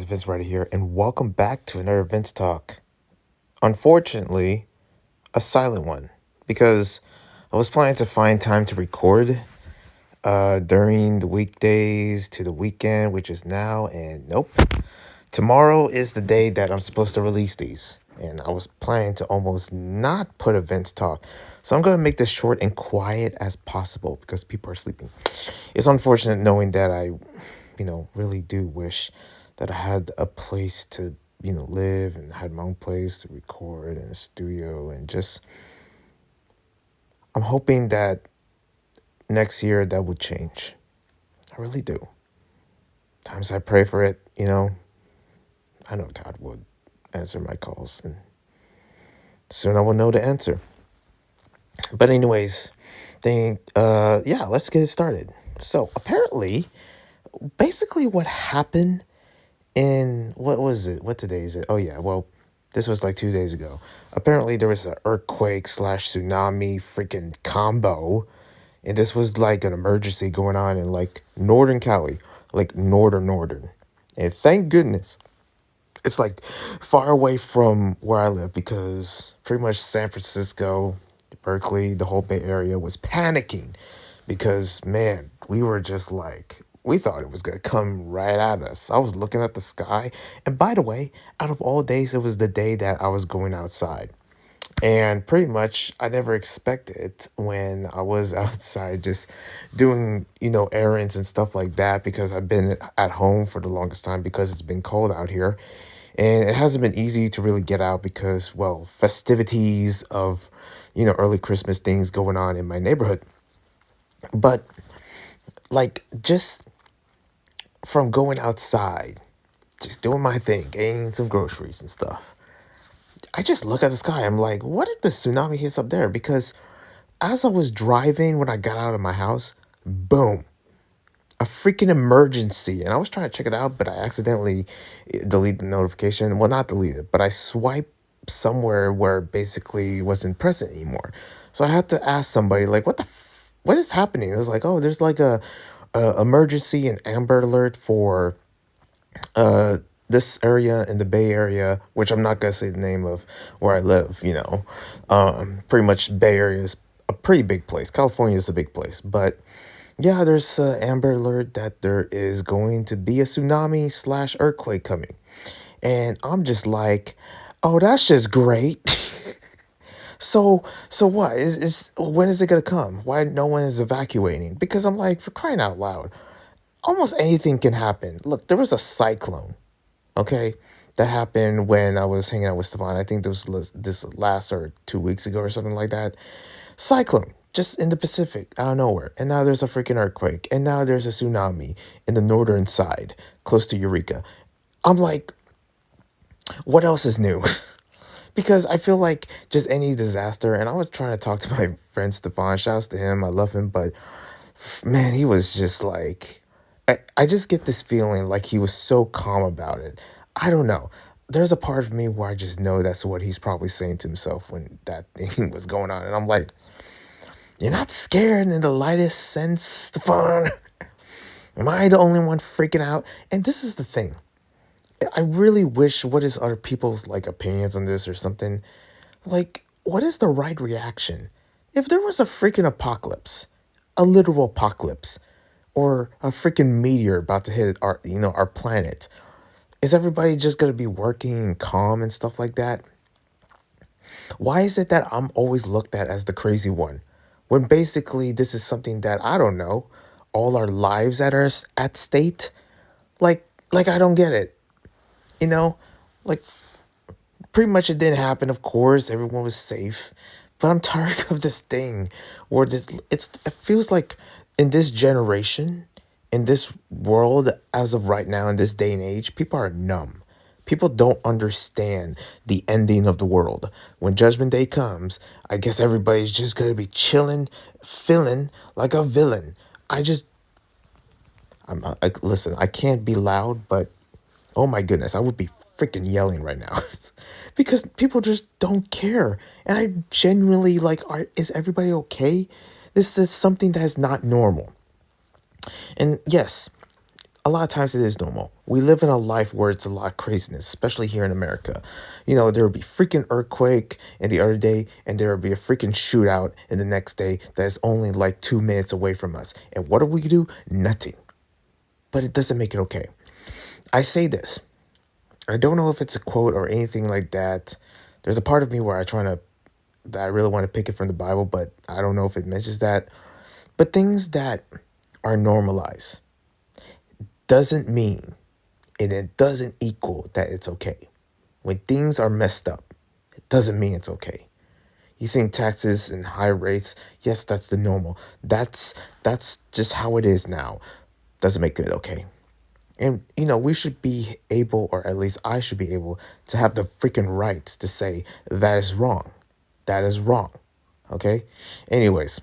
It's Vince right here, and welcome back to another VinzTalk. Unfortunately, a silent one because I was planning to find time to record during the weekdays to the weekend, which is now, and nope. Tomorrow is the day that I'm supposed to release these, and I was planning to almost not put a VinzTalk. So I'm gonna make this short and quiet as possible because people are sleeping. It's unfortunate knowing that I really do wish that I had a place to live and had my own place to record in a studio and just I'm hoping that next year that would change. I really do. Times I pray for it. I know God would answer my calls and soon I will know the answer. But anyways, let's get it started. So apparently, basically what happened in what was it? What today is it? Oh yeah, well, this was like 2 days ago. Apparently there was an earthquake slash tsunami freaking combo, and this was like an emergency going on in like northern Cali, like northern, and thank goodness it's like far away from where I live because pretty much San Francisco, Berkeley, the whole Bay Area was panicking because man, we were just like we thought it was gonna come right at us. I was looking at the sky, and by the way, out of all days, it was the day that I was going outside. And pretty much, I never expected when I was outside just doing errands and stuff like that because I've been at home for the longest time because it's been cold out here. And it hasn't been easy to really get out because, well, festivities of early Christmas things going on in my neighborhood. But like just from going outside, just doing my thing, getting some groceries and stuff, I just look at the sky. I'm like, what if the tsunami hits up there? Because as I was driving when I got out of my house, boom, a freaking emergency. And I was trying to check it out, but I accidentally deleted the notification. Well, not deleted, but I swiped somewhere where basically it wasn't present anymore. So I had to ask somebody, like, what is happening? It was like, oh, there's like a emergency and Amber Alert for uh this area in the Bay Area, which I'm not gonna say the name of where I live. Pretty much Bay Area is a pretty big place. California is a big place, but yeah, there's Amber Alert that there is going to be a tsunami slash earthquake coming, and I'm just like, oh, that's just great. So what is when is it gonna come? Why no one is evacuating? Because I'm like, for crying out loud, almost anything can happen. Look, there was a cyclone. Okay, that happened when I was hanging out with Stefan. I think this last or 2 weeks ago or something like that. Cyclone just in the Pacific out of nowhere, and now there's a freaking earthquake, and now there's a tsunami in the northern side close to Eureka. I'm like, what else is new? Because I feel like just any disaster, and I was trying to talk to my friend Stefan. Shouts to him, I love him, but man, he was just like, I just get this feeling like he was so calm about it. I don't know. There's a part of me where I just know that's what he's probably saying to himself when that thing was going on. And I'm like, you're not scared in the lightest sense, Stefan. Am I the only one freaking out? And this is the thing. I really wish what is other people's like opinions on this or something. Like, what is the right reaction? If there was a freaking apocalypse, a literal apocalypse, or a freaking meteor about to hit our planet, is everybody just gonna be working and calm and stuff like that? Why is it that I'm always looked at as the crazy one, when basically this is something that I don't know, all our lives at state? Like I don't get it, you know, like pretty much it didn't happen. Of course, everyone was safe, but I'm tired of this thing where it feels like in this generation, in this world, as of right now, in this day and age, people are numb. People don't understand the ending of the world. When Judgment Day comes, I guess everybody's just gonna be chilling, feeling like a villain. I just, listen. I can't be loud, but oh my goodness, I would be freaking yelling right now because people just don't care. And I genuinely like, is everybody okay? This is something that is not normal. And yes, a lot of times it is normal. We live in a life where it's a lot of craziness, especially here in America. There will be freaking earthquake in the other day, and there will be a freaking shootout in the next day that is only like 2 minutes away from us. And what do we do? Nothing. But it doesn't make it okay. I say this. I don't know if it's a quote or anything like that. There's a part of me where that I really want to pick it from the Bible, but I don't know if it mentions that. But things that are normalized doesn't mean and it doesn't equal that it's okay. When things are messed up, it doesn't mean it's okay. You think taxes and high rates, yes, that's the normal. That's just how it is now. Doesn't make it okay. And we should be able, or at least I should be able, to have the freaking rights to say that is wrong. That is wrong. Okay? Anyways,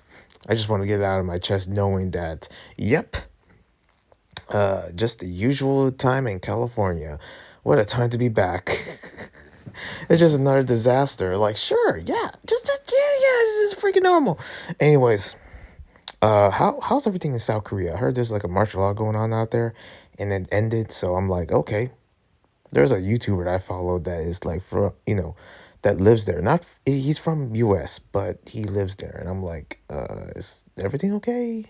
I just want to get it out of my chest knowing that, yep, just the usual time in California. What a time to be back. It's just another disaster. Like, sure, yeah, yeah, this is freaking normal. Anyways, how's everything in South Korea? I heard there's like a martial law going on out there, and it ended. So I'm like, okay. There's a YouTuber that I follow that is like that lives there. Not he's from U.S., but he lives there, and I'm like, is everything okay?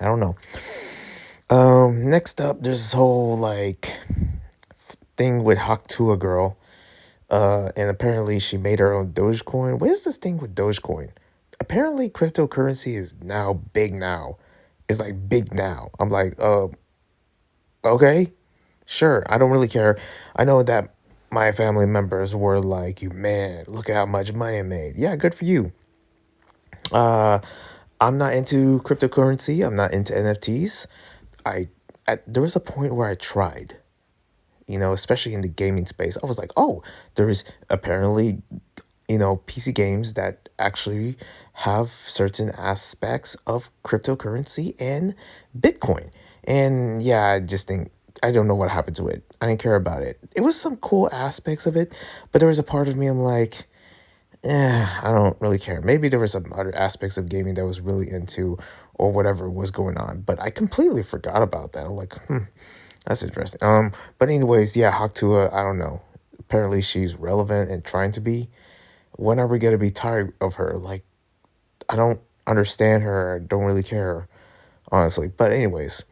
I don't know. Next up, there's this whole like thing with Tuah girl. And apparently she made her own Dogecoin. What is this thing with Dogecoin? Apparently cryptocurrency is now big now. It's like big now. I'm like, okay, sure. I don't really care. I know that my family members were like, you man, look at how much money I made. Yeah, good for you. Uh, I'm not into cryptocurrency. I'm not into NFTs. I there was a point where I tried, especially in the gaming space. I was like, oh, there is apparently, PC games that actually have certain aspects of cryptocurrency and Bitcoin. And yeah, I just think, I don't know what happened to it. I didn't care about it. It was some cool aspects of it, but there was a part of me, I'm like, I don't really care. Maybe there were some other aspects of gaming that I was really into or whatever was going on, but I completely forgot about that. I'm like, that's interesting. But anyways, yeah, Haktua, I don't know. Apparently she's relevant and trying to be. When are we gonna be tired of her? Like, I don't understand her. I don't really care, honestly. But anyways,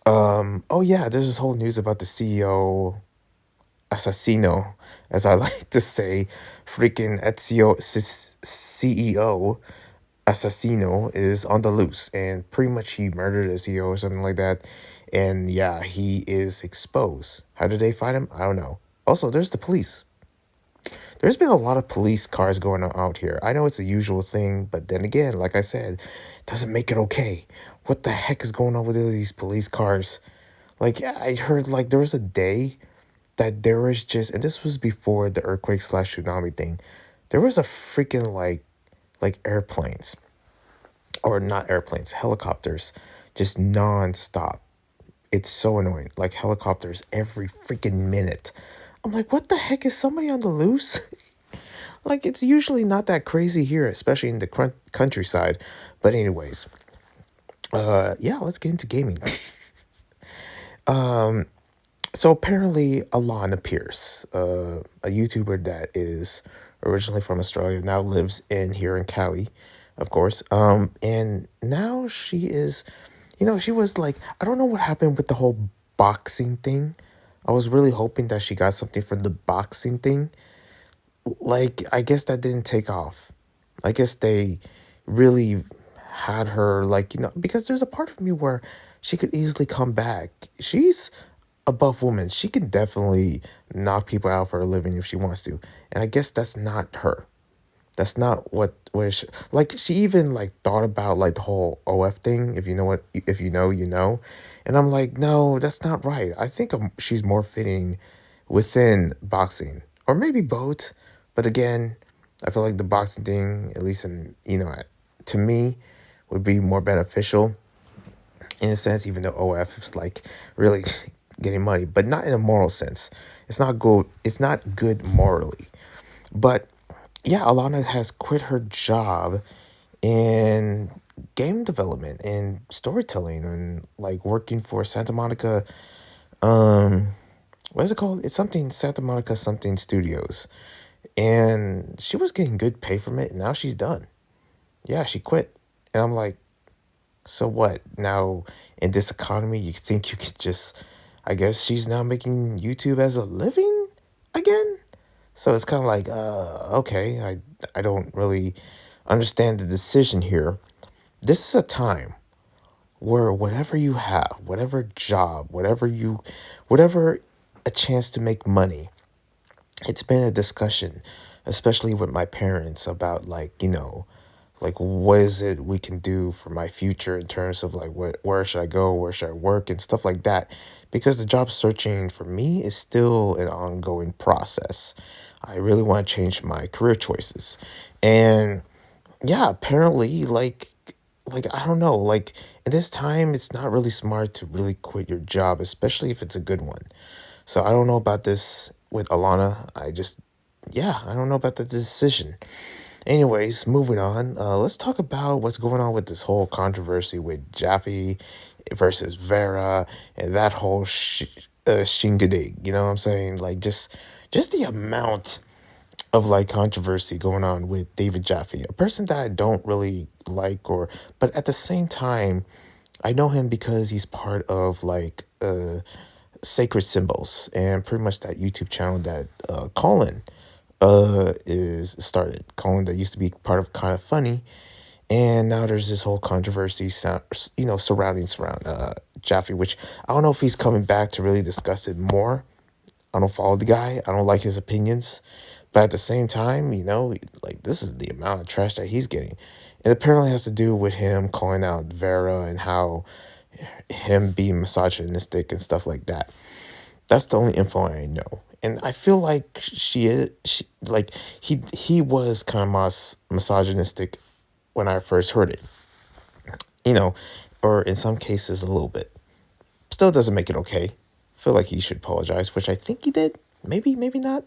oh yeah, there's this whole news about the CEO assassino, as I like to say, freaking CEO assassino is on the loose, and pretty much he murdered a CEO or something like that. And yeah, he is exposed. How did they find him? I don't know. Also, there's the police. There's been a lot of police cars going out here. I know it's a usual thing, but then again, like I said, it doesn't make it okay. What the heck is going on with all these police cars? Like, I heard like there was a day that there was just, and this was before the earthquake slash tsunami thing. There was a freaking like airplanes, or not airplanes, helicopters, just nonstop. It's so annoying. Like helicopters every freaking minute. I'm like, what the heck is somebody on the loose? Like, it's usually not that crazy here, especially in the countryside. But anyways, yeah, let's get into gaming. So apparently, Alana Pierce, a YouTuber that is originally from Australia, now lives in here in Cali, of course. And now she is, she was like, I don't know what happened with the whole boxing thing. I was really hoping that she got something from the boxing thing. Like, I guess that didn't take off. I guess they really had her, like, because there's a part of me where she could easily come back. She's a buff woman. She can definitely knock people out for a living if she wants to. And I guess that's not her. That's not what she, like, she even like thought about like the whole OF thing. If you know what, if you know, you know. And I'm like, no, that's not right. I think she's more fitting within boxing, or maybe both. But again, I feel like the boxing thing, at least to me, would be more beneficial in a sense, even though OF is like really getting money, but not in a moral sense. It's not good. It's not good morally. But yeah, Alana has quit her job, and game development and storytelling and like working for Santa Monica. Um, what is it called? It's something Santa Monica something Studios, and she was getting good pay from it. And now she's done. Yeah, she quit, and I'm like, so what? Now in this economy, you think you could just? I guess she's now making YouTube as a living again. So it's kind of like, okay, I don't really understand the decision here. This is a time where whatever you have, whatever job, whatever a chance to make money, it's been a discussion, especially with my parents about like, like what is it we can do for my future in terms of like where should I go, where should I work and stuff like that. Because the job searching for me is still an ongoing process. I really want to change my career choices. And yeah, apparently like I don't know, like in this time it's not really smart to really quit your job, especially if it's a good one. So I don't know about this with Alana. Yeah, I don't know about the decision. Anyways, moving on. Let's talk about what's going on with this whole controversy with Jaffe versus Vera and that whole shingadig. You know what I'm saying? Like just the amount of like controversy going on with David Jaffe, a person that I don't really like, or but at the same time, I know him because he's part of like Sacred Symbols and pretty much that YouTube channel that Colin is started. Colin that used to be part of Kind of Funny, and now there's this whole controversy, surrounding Jaffe, which I don't know if he's coming back to really discuss it more. I don't follow the guy. I don't like his opinions. But at the same time, like this is the amount of trash that he's getting. It apparently has to do with him calling out Vera and how him being misogynistic and stuff like that. That's the only info I know. And I feel like like he was kind of misogynistic when I first heard it, you know, or in some cases a little bit. Still doesn't make it okay. Feel like he should apologize, which I think he did. Maybe, maybe not.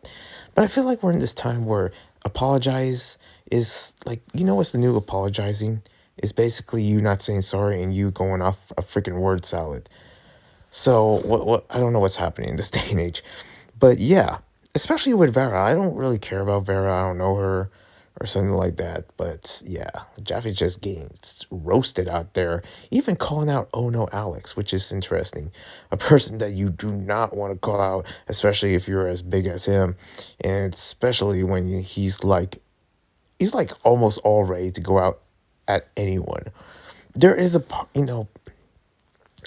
But I feel like we're in this time where apologize is like, what's the new apologizing? Is basically you not saying sorry and you going off a freaking word salad. So what I don't know what's happening in this day and age. But yeah, especially with Vera. I don't really care about Vera. I don't know her or something like that. But yeah, Jaffe's just getting roasted out there, even calling out Oh No Alex, which is interesting. A person that you do not want to call out, especially if you're as big as him, and especially when he's like almost all ready to go out at anyone. There is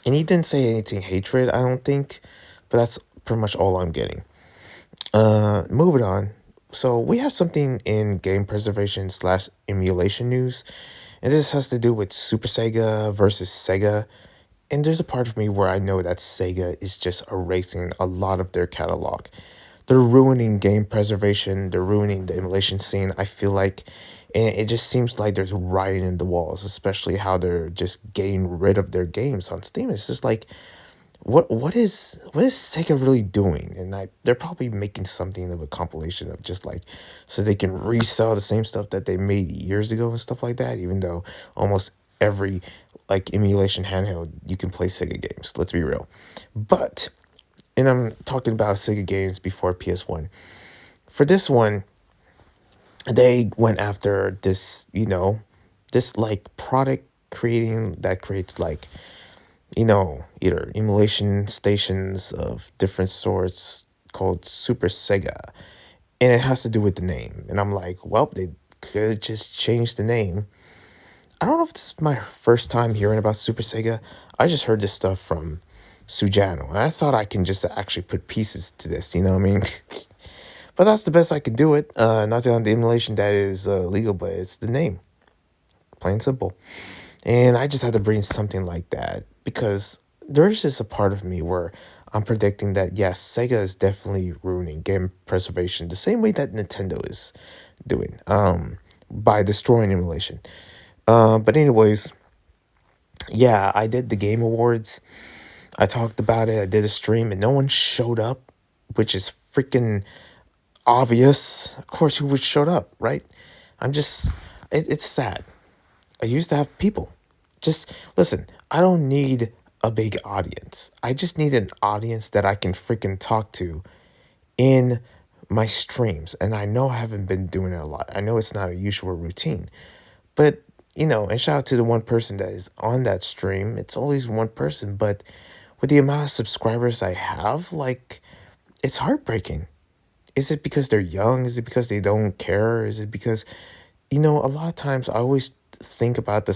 and he didn't say anything hatred, I don't think, but that's pretty much all I'm getting. Moving on. So we have something in game preservation slash emulation news, and this has to do with Super Sega versus Sega. And there's a part of me where I know that Sega is just erasing a lot of their catalog. They're ruining game preservation, they're ruining the emulation scene, I feel like. And it just seems like there's writing in the walls, especially how they're just getting rid of their games on Steam. It's just like what is Sega really doing? And they're probably making something of a compilation of just like so they can resell the same stuff that they made years ago and stuff like that. Even though almost every like emulation handheld you can play Sega games. Let's be real, but and I'm talking about Sega games before PS1. For this one, they went after this like product creating that creates like either emulation stations of different sorts called Super Sega. And it has to do with the name. And I'm like, well, they could just change the name. I don't know if this is my first time hearing about Super Sega. I just heard this stuff from Sujano. And I thought I can just actually put pieces to this, you know what I mean? But that's the best I could do it. Not on the emulation that is legal, but it's the name. Plain and simple. And I just had to bring something like that because there's just a part of me where I'm predicting that yes, Sega is definitely ruining game preservation the same way that Nintendo is doing by destroying emulation. But anyways, yeah, I did the Game Awards. I talked about it. I did a stream and no one showed up, which is freaking obvious. Of course, who would showed up, right? I'm just it's sad. I used to have people. Just listen, I don't need a big audience. I just need an audience that I can freaking talk to in my streams. And I know I haven't been doing it a lot. I know it's not a usual routine. But, and shout out to the one person that is on that stream. It's always one person. But with the amount of subscribers I have, like, it's heartbreaking. Is it because they're young? Is it because they don't care? Is it because, a lot of times I always think about the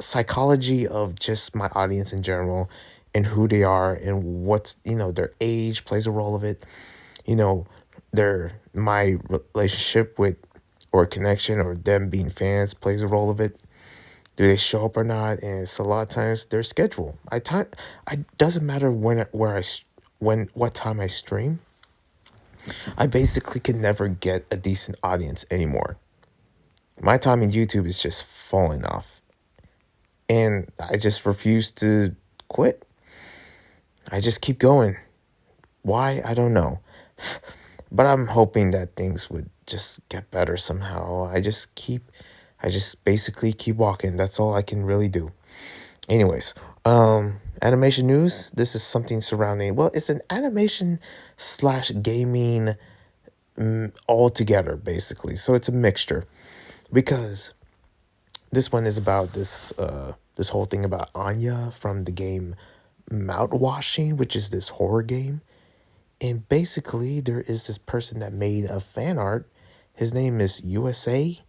psychology of just my audience in general and who they are and what's, their age plays a role of it. You know, my relationship with or connection or them being fans plays a role of it. Do they show up or not? And it's a lot of times their schedule. I doesn't matter what time I stream. I basically can never get a decent audience anymore. My time in YouTube is just falling off. And I just refuse to quit. I just keep going. Why? I don't know. But I'm hoping that things would just get better somehow. I just basically keep walking. That's all I can really do. Anyways, animation news. This is something surrounding, well, it's an animation slash gaming all together, basically. So it's a mixture because this one is about this whole thing about Anya from the game Mount Washing, which is this horror game. And basically, there is this person that made a fan art. His name is USA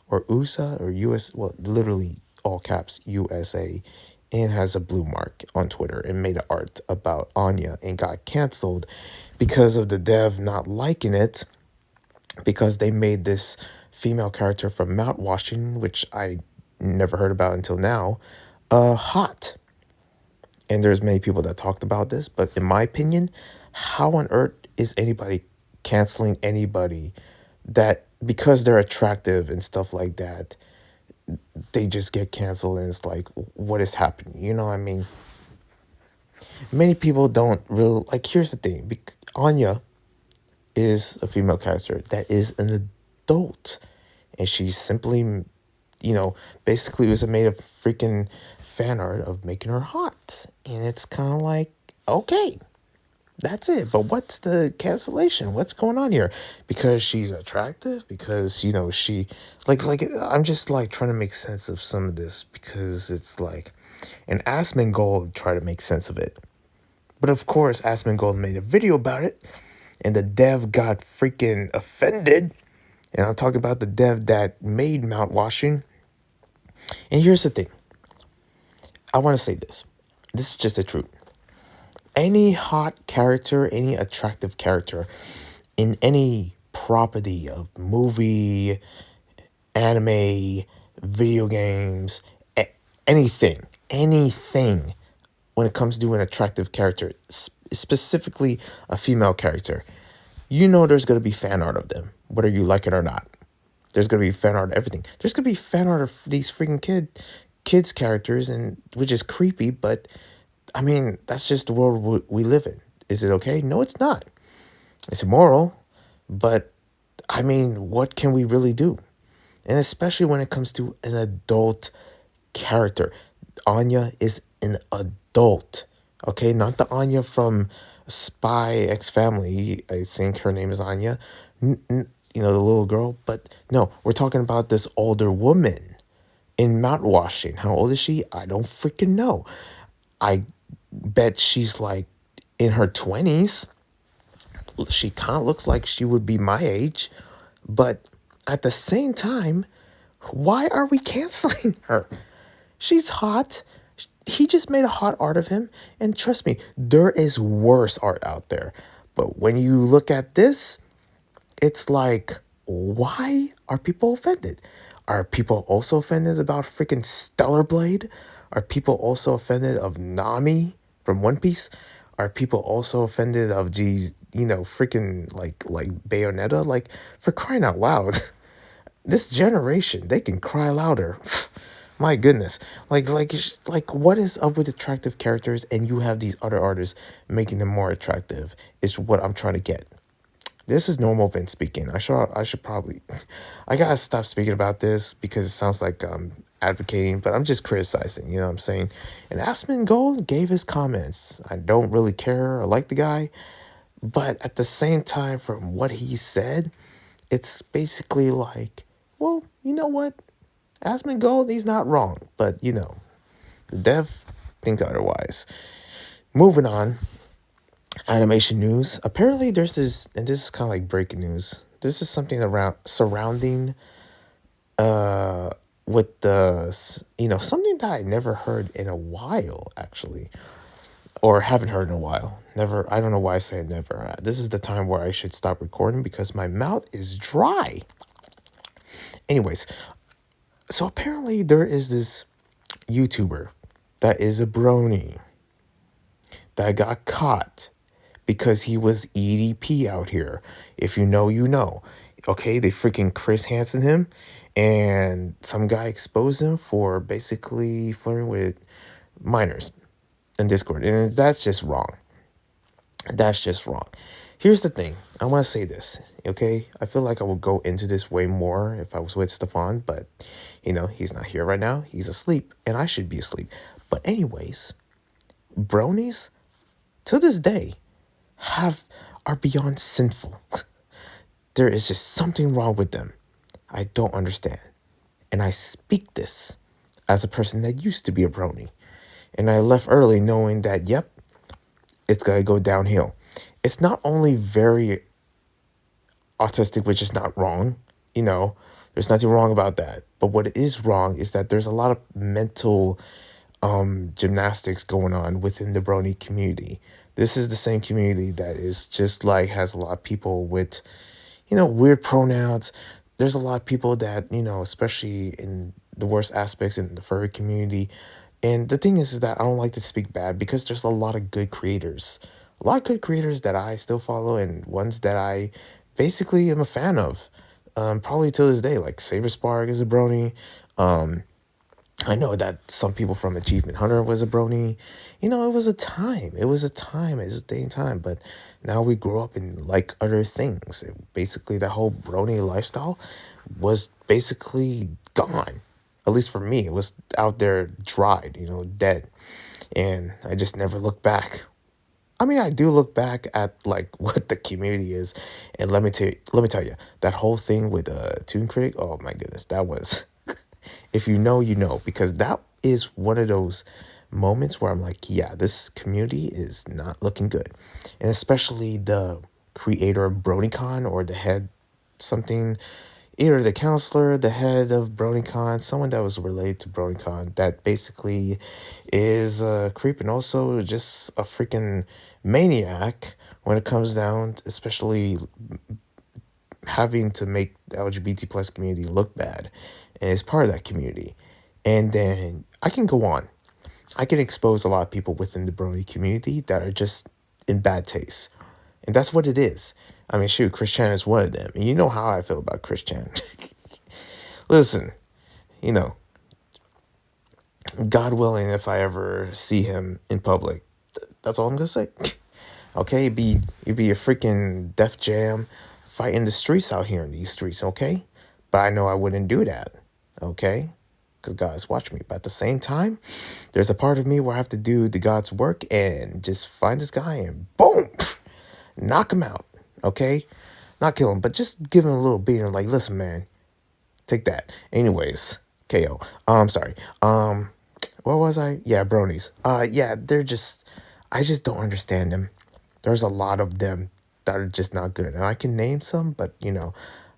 or USA or US, well, literally all caps USA, and has a blue mark on Twitter and made an art about Anya and got canceled because of the dev not liking it because they made this female character from Mount Washington, which I never heard about until now, hot. And there's many people that talked about this, but in my opinion, how on earth is anybody canceling anybody that because they're attractive and stuff like that, they just get canceled and it's like, what is happening? You know what I mean? Many people don't really, like, here's the thing. Anya is a female character that is an adult. And she's simply, basically was made of freaking fan art of making her hot. And it's kind of like, okay, that's it. But what's the cancellation? What's going on here? Because she's attractive? Because, she, I'm just like trying to make sense of some of this because it's like, and Asmongold tried to make sense of it. But of course, Asmongold made a video about it and the dev got freaking offended. And I'm talking about the dev that made Mount Washing. And here's the thing. I want to say this. This is just the truth. Any hot character, any attractive character in any property of movie, anime, video games, anything when it comes to an attractive character, specifically a female character, there's going to be fan art of them, whether you like it or not. There's going to be fan art of everything. There's going to be fan art of these freaking kids characters, and which is creepy, but I mean, that's just the world we live in. Is it okay? No, it's not. It's immoral, but I mean, what can we really do? And especially when it comes to an adult character. Anya is an adult, okay? Not the Anya from Spy X Family. I think her name is Anya, the little girl. But no, we're talking about this older woman in Mount Washing. How old is she? I don't freaking know. I bet she's like in her 20s. She kind of looks like she would be my age. But at the same time, why are we canceling her? She's hot. He just made a hot art of him. And trust me, there is worse art out there. But when you look at this, it's like, why are people offended? Are people also offended about freaking Stellar Blade? Are people also offended of Nami from One Piece? Are people also offended of freaking like Bayonetta? Like, for crying out loud, this generation, they can cry louder. My goodness. Like what is up with attractive characters and you have these other artists making them more attractive is what I'm trying to get. This is normal Vince speaking. I should probably I gotta stop speaking about this because it sounds like advocating, but I'm just criticizing, you know what I'm saying? And Aspen Gold gave his comments. I don't really care or like the guy, but at the same time, from what he said, it's basically like, well, you know what? Aspen Gold, he's not wrong, but the dev thinks otherwise. Moving on, animation news. Apparently, there's this, and this is kind of like breaking news. This is something around surrounding uh with something that I never heard in a while actually, or haven't heard in a while. Never. I don't know why I say never. This is the time where I should stop recording because my mouth is dry. Anyways, so apparently there is this YouTuber that is a brony that got caught because he was EDP out here. If you know, you know. Okay, they freaking Chris Hansen him, and some guy exposed him for basically flirting with minors in Discord, and that's just wrong. That's just wrong. Here's the thing. I want to say this, okay? I feel like I would go into this way more if I was with Stefan, but he's not here right now. He's asleep, and I should be asleep. But anyways, bronies to this day have are beyond sinful. There is just something wrong with them. I don't understand. And I speak this as a person that used to be a brony. And I left early knowing that, yep, it's going to go downhill. It's not only very autistic, which is not wrong, there's nothing wrong about that. But what is wrong is that there's a lot of mental gymnastics going on within the brony community. This is the same community that is just like has a lot of people with weird pronouns. There's a lot of people that, especially in the worst aspects in the furry community. And the thing is that I don't like to speak bad because there's a lot of good creators. A lot of good creators that I still follow and ones that I basically am a fan of. Probably till this day, like Saber Spark is a brony. I know that some people from Achievement Hunter was a brony. It was a time. It was a time. It was a day and time. But now we grow up and like other things. Basically, that whole brony lifestyle was basically gone. At least for me, it was out there dried, dead. And I just never looked back. I mean, I do look back at like what the community is, and let me tell you, that whole thing with Toon Critic. Oh my goodness, that was if you know, you know, because that is one of those moments where I'm like, yeah, this community is not looking good. And especially the creator of BronyCon or the head something, either the counselor, the head of BronyCon, someone that was related to BronyCon that basically is a creep and also just a freaking maniac when it comes down, especially having to make the LGBT plus community look bad and is part of that community. And then I can go on. I can expose a lot of people within the brony community that are just in bad taste. And that's what it is. I mean, shoot, Chris Chan is one of them. And you know how I feel about Chris Chan. Listen, you know, God willing, if I ever see him in public, that's all I'm gonna say. Okay, you'd be a freaking Def Jam fighting the streets out here in these streets, okay? But I know I wouldn't do that, okay? Because guys, watch me. But at the same time, there's a part of me where I have to do the God's work and just find this guy and boom, knock him out, okay? Not kill him, but just give him a little beating. Like, listen, man, take that. Anyways, KO. Sorry. What was I? Yeah, bronies. Yeah, I just don't understand them. There's a lot of them that are just not good. And I can name some, but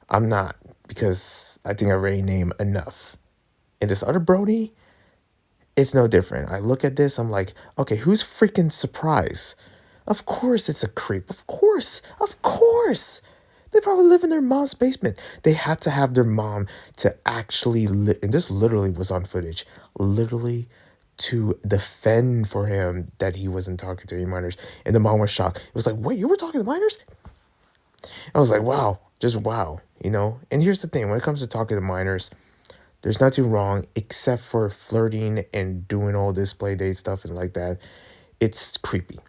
I'm not because I think I already named enough. And this other Brody, it's no different. I look at this, I'm like, okay, who's freaking surprised? Of course it's a creep. Of course. Of course. They probably live in their mom's basement. They had to have their mom to actually and this literally was on footage, literally to defend for him that he wasn't talking to any minors. And the mom was shocked. It was like, wait, you were talking to minors? I was like, wow, just wow. And here's the thing, when it comes to talking to minors, there's nothing wrong except for flirting and doing all this play date stuff and like that. It's creepy.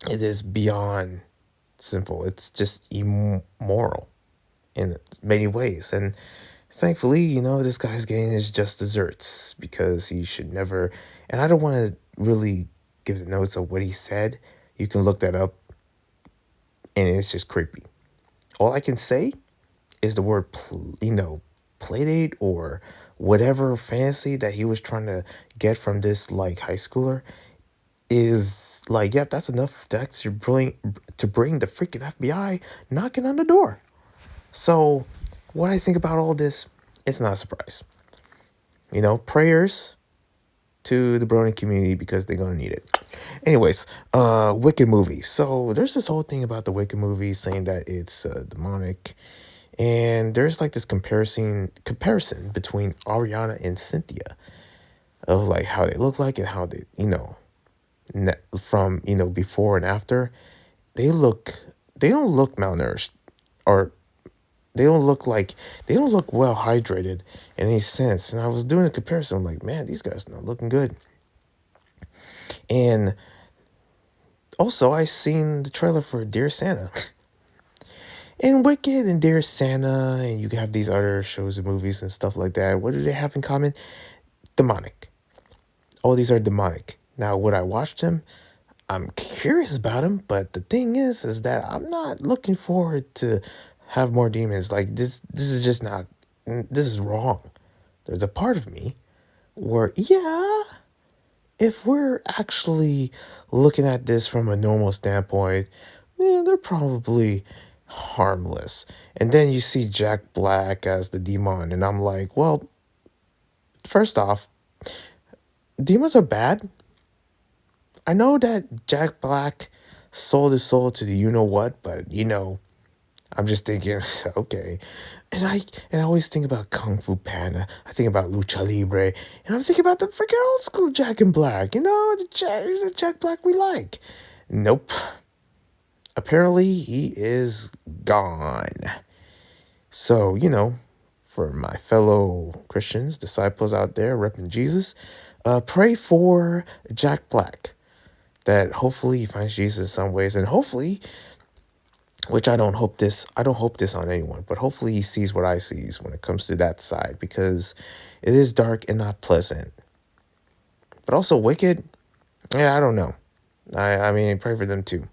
It is beyond simple. It's just immoral in many ways. And thankfully, this guy's getting his just desserts because he should never. And I don't want to really give the notes of what he said. You can look that up, and it's just creepy. All I can say is the word, playdate or whatever fancy that he was trying to get from this like high schooler is like, yep, that's enough to actually bring the freaking FBI knocking on the door. So, what I think about all this, it's not a surprise. Prayers to the Brony community because they're gonna need it. Anyways, Wicked movie. So there's this whole thing about the Wicked movie saying that it's demonic, and there's like this comparison between Ariana and Cynthia of like how they look like and how they from before and after. They look they don't look malnourished, or they don't look well hydrated in any sense. And I was doing a comparison. I'm like, man, these guys not looking good. And also, I seen the trailer for Dear Santa. And Wicked and Dear Santa, and you have these other shows and movies and stuff like that. What do they have in common? Demonic. All these are demonic. Now, would I watch them? I'm curious about them, but the thing is that I'm not looking forward to have more demons. Like this is just not. This is wrong. There's a part of me where, yeah, if we're actually looking at this from a normal standpoint, yeah, they're probably harmless. And then you see Jack Black as the demon, and I'm like, well, first off, demons are bad. I know that Jack Black sold his soul to the you know what, but I'm just thinking, okay. And I always think about Kung Fu Panda. I think about Lucha Libre, and I'm thinking about the freaking old school Jack and Black. The Jack Black we like. Nope. Apparently, he is gone. So, for my fellow Christians, disciples out there repping Jesus, pray for Jack Black, that hopefully he finds Jesus in some ways, and hopefully, which I don't hope this on anyone, but hopefully he sees what I sees when it comes to that side, because it is dark and not pleasant. But also Wicked, yeah, I don't know. I mean, pray for them too.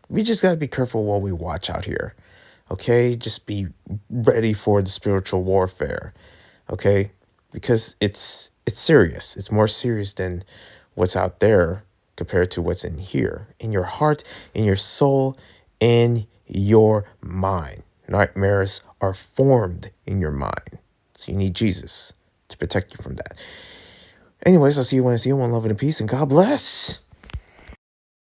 We just got to be careful what we watch out here. Okay? Just be ready for the spiritual warfare. Okay? Because it's serious. It's more serious than what's out there compared to what's in here. In your heart, in your soul, in your mind. Nightmares are formed in your mind. So you need Jesus to protect you from that. Anyways, I'll see you when I see you. One love and peace, and God bless.